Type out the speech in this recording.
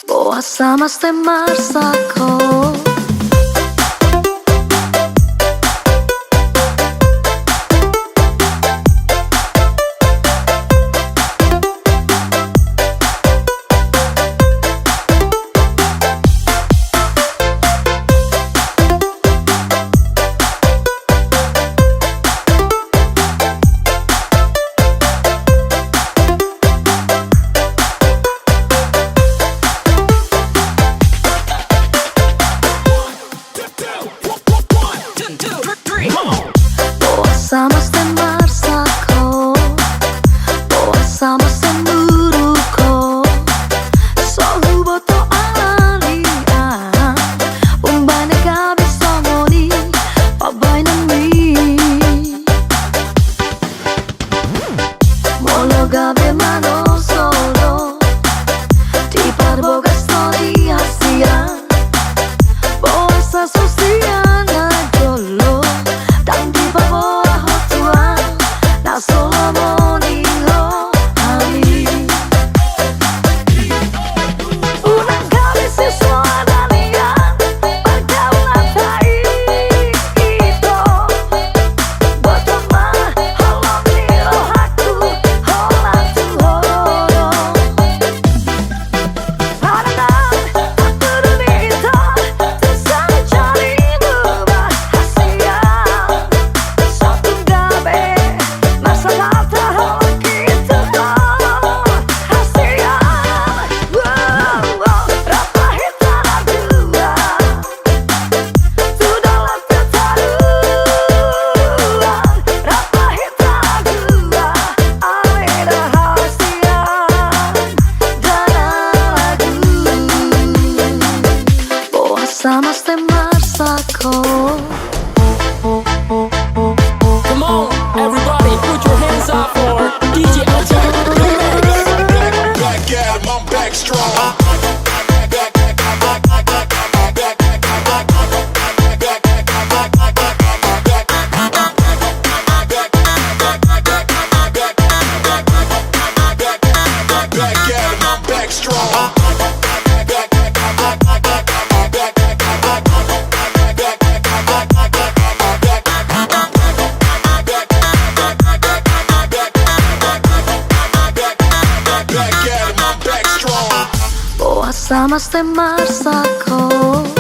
Boasa mas Sai Marsak. Boasa mas Sai Marsak, boasa mas Sai muruk, so huboto alani, Umbaen gabe songoni, pambahenmi, Molo gabe manolsol, dipabogasoni hasian, Boasa sian, jolo, dan dipaboa solomoni rohami. Unang si soada nian, pargaulantai itu, Boto holong rohangku, holong holong. Unang itu, terus cari ubah hasian, satu gabe. Sama Sai Marsak. Come on, everybody, put your hands up for DJ Attack Remix. Back at him, I'm back strong. Back at him, I'm back strong. Boasa mas Sai Marsak.